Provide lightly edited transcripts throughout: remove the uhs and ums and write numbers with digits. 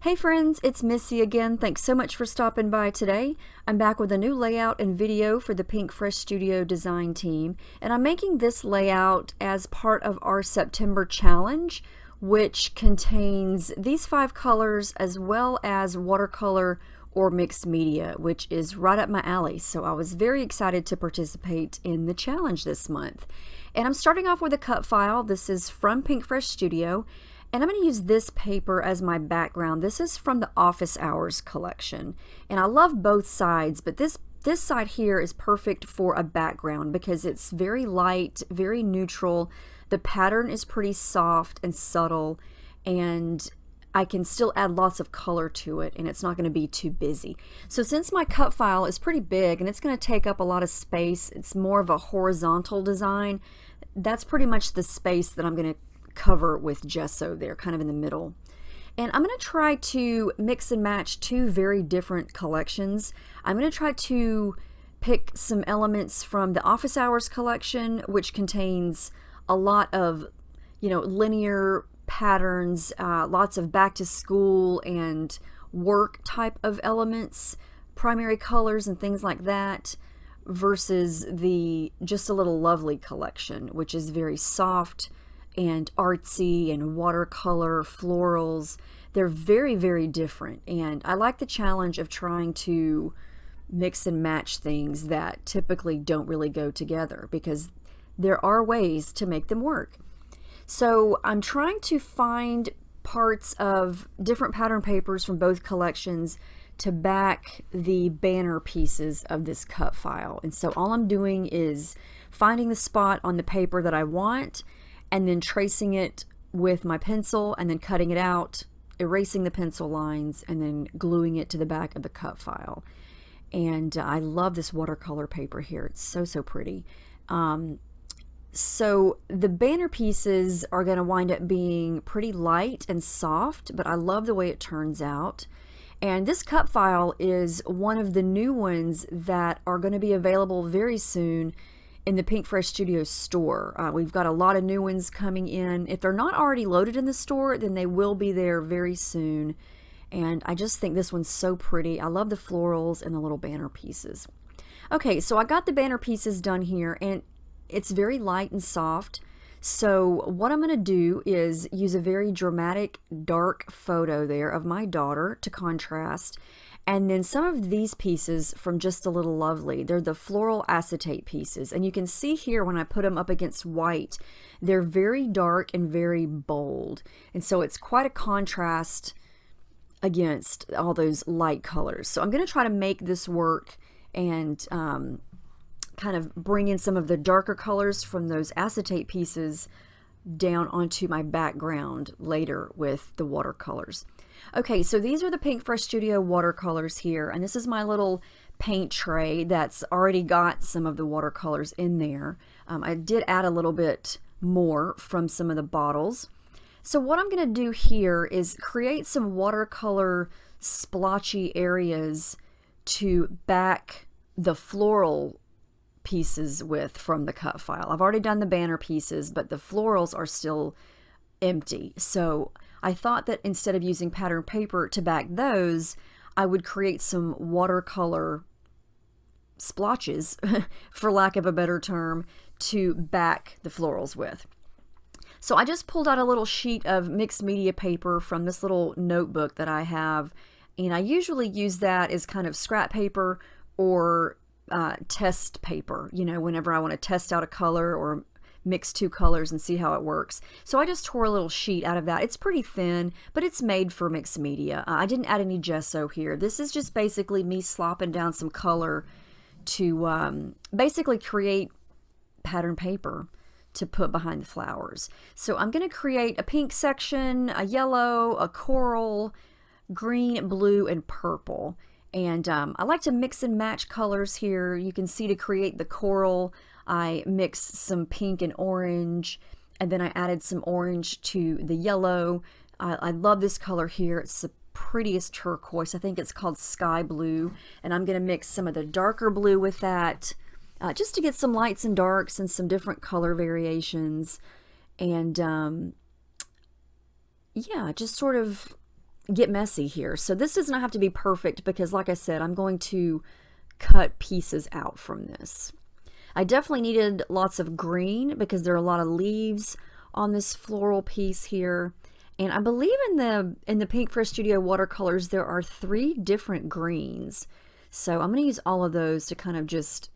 Hey friends, it's Missy again. Thanks so much for stopping by today. I'm back with a new layout and video for the Pinkfresh Studio design team, and I'm making this layout as part of our September challenge, which contains these 5 colors as well as watercolor or mixed media, which is right up my alley. So I was very excited to participate in the challenge this month. And I'm starting off with a cut file. This is from Pinkfresh Studio. And I'm going to use this paper as my background. This is from the Office Hours collection. And I love both sides, but this side here is perfect for a background because it's very light, very neutral. The pattern is pretty soft and subtle, and I can still add lots of color to it, and it's not going to be too busy. So since my cut file is pretty big and it's going to take up a lot of space, it's more of a horizontal design. That's pretty much the space that I'm going to cover with gesso there, kind of in the middle. And I'm going to try to mix and match 2 very different collections. I'm going to try to pick some elements from the Office Hours collection, which contains a lot of, linear patterns, lots of back to school and work type of elements, primary colors and things like that, versus the Just a Little Lovely collection, which is very soft and artsy and watercolor, florals. They're very, very different. And I like the challenge of trying to mix and match things that typically don't really go together, because there are ways to make them work. So I'm trying to find parts of different pattern papers from both collections to back the banner pieces of this cut file. And so all I'm doing is finding the spot on the paper that I want, and then tracing it with my pencil, and then cutting it out, erasing the pencil lines, and then gluing it to the back of the cut file. And I love this watercolor paper here. It's so, so pretty. So the banner pieces are going to wind up being pretty light and soft, but I love the way it turns out. And this cut file is one of the new ones that are going to be available very soon in the Pinkfresh Studio store. We've got a lot of new ones coming in. If they're not already loaded in the store, then they will be there very soon. And I just think this one's so pretty. I love the florals and the little banner pieces. Okay, so I got the banner pieces done here, and it's very light and soft. So what I'm going to do is use a very dramatic dark photo there of my daughter to contrast. And then some of these pieces from Just a Little Lovely, they're the floral acetate pieces. And you can see here when I put them up against white, they're very dark and very bold. And so it's quite a contrast against all those light colors. So I'm going to try to make this work and kind of bring in some of the darker colors from those acetate pieces down onto my background later with the watercolors. Okay, so these are the Pinkfresh Studio watercolors here, and this is my little paint tray that's already got some of the watercolors in there. I did add a little bit more from some of the bottles. So what I'm going to do here is create some watercolor splotchy areas to back the floral pieces with from the cut file. I've already done the banner pieces, but the florals are still empty. So I thought that instead of using pattern paper to back those, I would create some watercolor splotches, for lack of a better term, to back the florals with. So I just pulled out a little sheet of mixed media paper from this little notebook that I have, and I usually use that as kind of scrap paper or test paper, whenever I want to test out a color or mix 2 colors and see how it works. So I just tore a little sheet out of that. It's pretty thin, but it's made for mixed media. I didn't add any gesso here. This is just basically me slopping down some color to basically create pattern paper to put behind the flowers. So I'm going to create a pink section, a yellow, a coral, green, blue, and purple. And I like to mix and match colors here. You can see to create the coral, I mixed some pink and orange, and then I added some orange to the yellow. I love this color here. It's the prettiest turquoise. I think it's called sky blue. And I'm going to mix some of the darker blue with that, just to get some lights and darks and some different color variations. And yeah, just sort of get messy here. So this does not have to be perfect because, like I said, I'm going to cut pieces out from this. I definitely needed lots of green because there are a lot of leaves on this floral piece here. And I believe in the Pinkfresh Studio watercolors, there are 3 different greens. So I'm going to use all of those to kind of just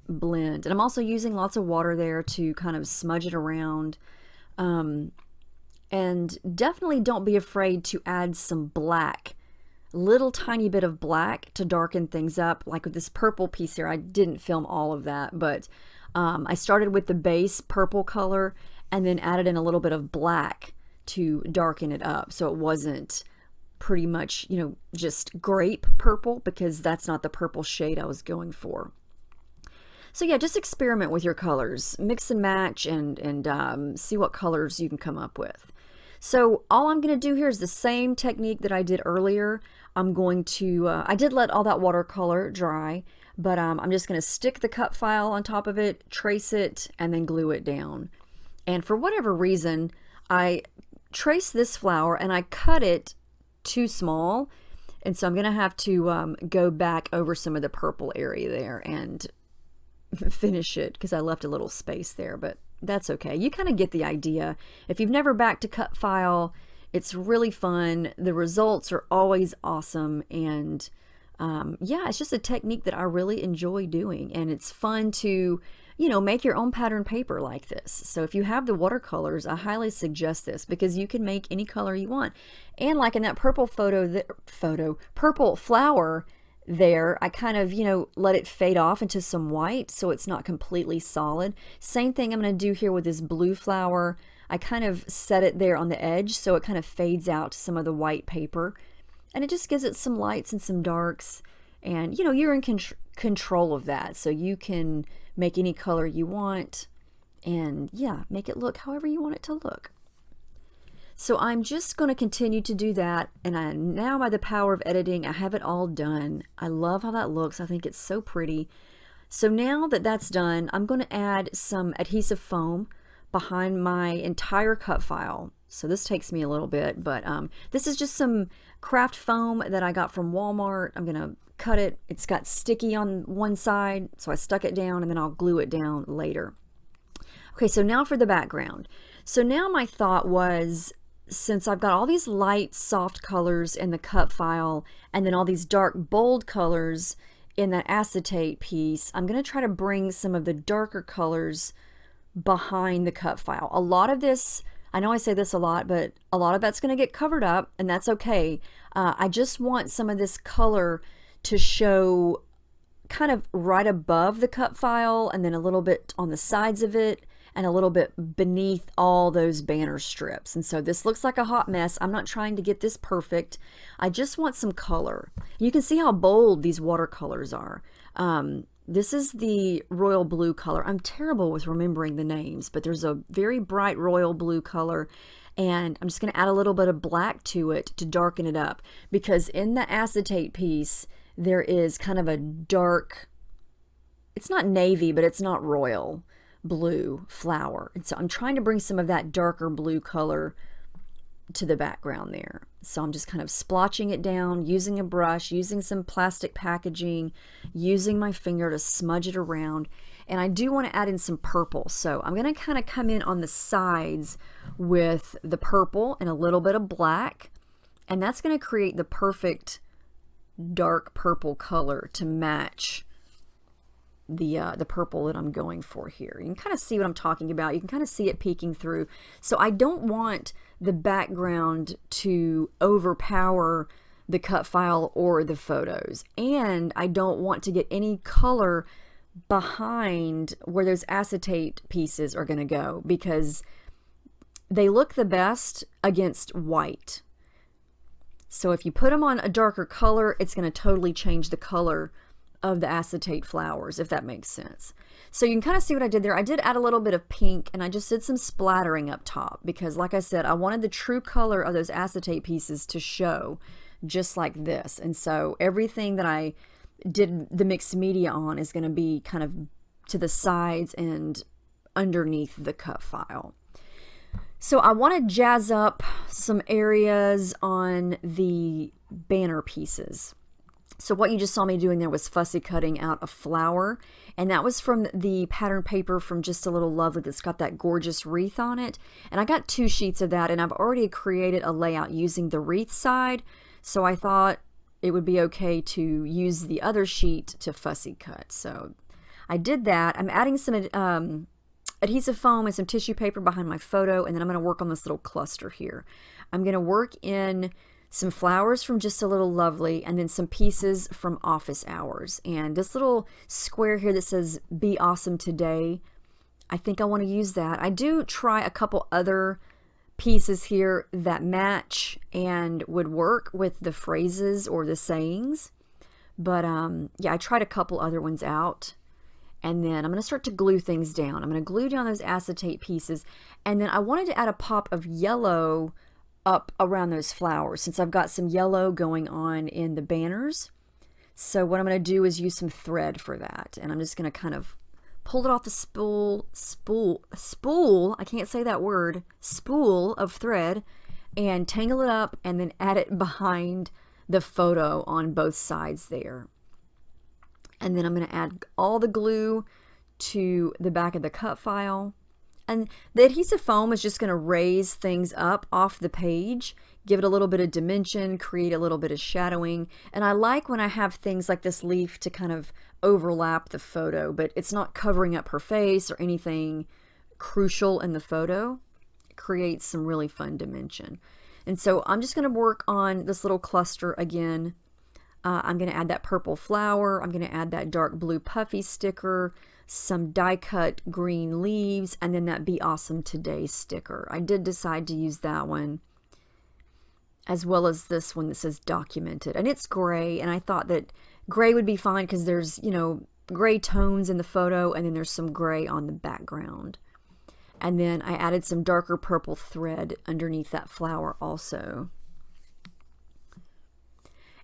blend. And I'm also using lots of water there to kind of smudge it around. And definitely don't be afraid to add some black, little tiny bit of black to darken things up. Like with this purple piece here, I didn't film all of that, but I started with the base purple color and then added in a little bit of black to darken it up, so it wasn't pretty much, you know, just grape purple, because that's not the purple shade I was going for. So yeah, just experiment with your colors, mix and match, and see what colors you can come up with. So all I'm going to do here is the same technique that I did earlier. I'm going to, I did let all that watercolor dry, but I'm just going to stick the cut file on top of it, trace it, and then glue it down. And for whatever reason, I traced this flower and I cut it too small. And so I'm going to have to go back over some of the purple area there and finish it because I left a little space there, but that's okay. You kind of get the idea. If you've never backed a cut file, it's really fun. The results are always awesome. And yeah, it's just a technique that I really enjoy doing. And it's fun to, you know, make your own pattern paper like this. So if you have the watercolors, I highly suggest this because you can make any color you want. And like in that purple purple flower there, I kind of, you know, let it fade off into some white so it's not completely solid. Same thing I'm going to do here with this blue flower. I kind of set it there on the edge so it kind of fades out to some of the white paper. And it just gives it some lights and some darks. And, you know, you're in control of that. So you can make any color you want. And yeah, make it look however you want it to look. So I'm just going to continue to do that. And now by the power of editing, I have it all done. I love how that looks. I think it's so pretty. So now that that's done, I'm going to add some adhesive foam behind my entire cut file. So this takes me a little bit, but this is just some craft foam that I got from Walmart. I'm going to cut it. It's got sticky on one side, so I stuck it down and then I'll glue it down later. Okay, so now for the background. So now my thought was, since I've got all these light, soft colors in the cut file and then all these dark, bold colors in that acetate piece, I'm going to try to bring some of the darker colors behind the cut file. A lot of this, I know I say this a lot, but a lot of that's going to get covered up, and that's okay. I just want some of this color to show kind of right above the cut file and then a little bit on the sides of it and a little bit beneath all those banner strips. And so this looks like a hot mess. I'm not trying to get this perfect. I just want some color. You can see how bold these watercolors are. This is the royal blue color. I'm terrible with remembering the names, but there's a very bright royal blue color. And I'm just going to add a little bit of black to it to darken it up, because in the acetate piece, there is kind of a dark, it's not navy, but it's not royal blue flower. And so I'm trying to bring some of that darker blue color to the background there. So I'm just kind of splotching it down, using a brush, using some plastic packaging, using my finger to smudge it around. And I do want to add in some purple. So I'm going to kind of come in on the sides with the purple and a little bit of black. And that's going to create the perfect dark purple color to match the purple that I'm going for here. You can kind of see what I'm talking about. You can kind of see it peeking through. So I don't want the background to overpower the cut file or the photos. And I don't want to get any color behind where those acetate pieces are going to go, because they look the best against white. So if you put them on a darker color, it's going to totally change the color of the acetate flowers, if that makes sense. So you can kind of see what I did there. I did add a little bit of pink, and I just did some splattering up top because, like I said, I wanted the true color of those acetate pieces to show just like this. And so everything that I did the mixed media on is going to be kind of to the sides and underneath the cut file. So I want to jazz up some areas on the banner pieces. So what you just saw me doing there was fussy cutting out a flower, and that was from the pattern paper from Just a Little Lovely that's got that gorgeous wreath on it. And I got 2 sheets of that, and I've already created a layout using the wreath side, so I thought it would be okay to use the other sheet to fussy cut. So I did that. I'm adding some adhesive foam and some tissue paper behind my photo, and then I'm going to work on this little cluster here. I'm going to work in some flowers from Just a Little Lovely, and then some pieces from Office Hours. And this little square here that says Be Awesome Today, I think I want to use that. I do try a couple other pieces here that match and would work with the phrases or the sayings, but yeah, I tried a couple other ones out. And then I'm going to start to glue things down. I'm going to glue down those acetate pieces, and then I wanted to add a pop of yellow up around those flowers since I've got some yellow going on in the banners. So what I'm going to do is use some thread for that, and I'm just going to kind of pull it off the spool, I can't say that word, spool of thread, and tangle it up and then add it behind the photo on both sides there. And then I'm going to add all the glue to the back of the cut file. And the adhesive foam is just going to raise things up off the page, give it a little bit of dimension, create a little bit of shadowing. And I like when I have things like this leaf to kind of overlap the photo, but it's not covering up her face or anything crucial in the photo. It creates some really fun dimension. And so I'm just going to work on this little cluster again. I'm going to add that purple flower. I'm going to add that dark blue puffy sticker, some die cut green leaves, and then that Be Awesome Today sticker. I did decide to use that one as well as this one that says Documented, and it's gray, and I thought that gray would be fine because there's, you know, gray tones in the photo, and then there's some gray on the background. And then I added some darker purple thread underneath that flower also.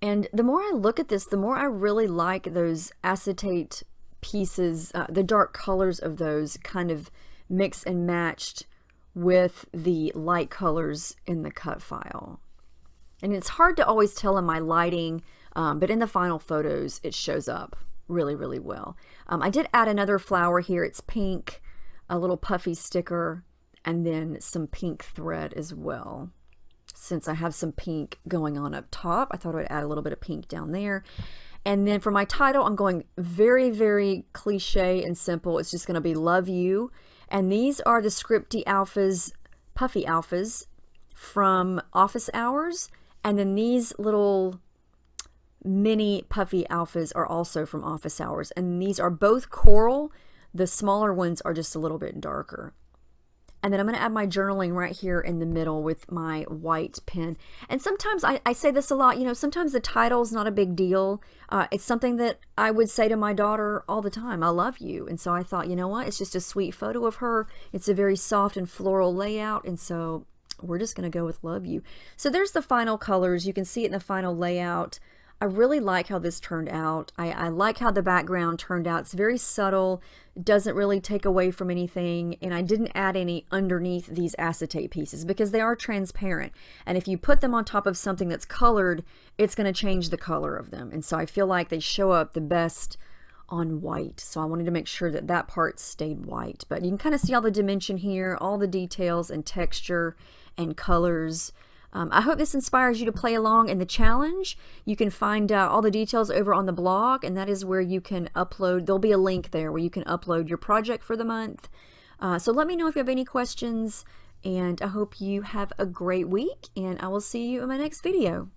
And the more I look at this, the more I really like those acetate pieces, the dark colors of those kind of mix and matched with the light colors in the cut file. And it's hard to always tell in my lighting, but in the final photos, it shows up really, really well. I did add another flower here. It's pink, a little puffy sticker, and then some pink thread as well. Since I have some pink going on up top, I thought I would add a little bit of pink down there. And then for my title, I'm going very, very cliche and simple. It's just going to be Love You. And these are the Scripty Alphas, Puffy Alphas from Office Hours. And then these little mini Puffy Alphas are also from Office Hours. And these are both coral. The smaller ones are just a little bit darker. And then I'm going to add my journaling right here in the middle with my white pen. And sometimes I say this a lot, you know, sometimes the title's not a big deal. It's something that I would say to my daughter all the time, I love you. And so I thought, you know what, it's just a sweet photo of her. It's a very soft and floral layout. And so we're just going to go with Love You. So there's the final colors. You can see it in the final layout. I really like how this turned out. I like how the background turned out. It's very subtle, doesn't really take away from anything, and I didn't add any underneath these acetate pieces because they are transparent. And if you put them on top of something that's colored, it's going to change the color of them. And so I feel like they show up the best on white. So I wanted to make sure that that part stayed white. But you can kind of see all the dimension here, all the details and texture and colors. I hope this inspires you to play along in the challenge. You can find all the details over on the blog, and that is where you can upload. There'll be a link there where you can upload your project for the month. So let me know if you have any questions, and I hope you have a great week, and I will see you in my next video.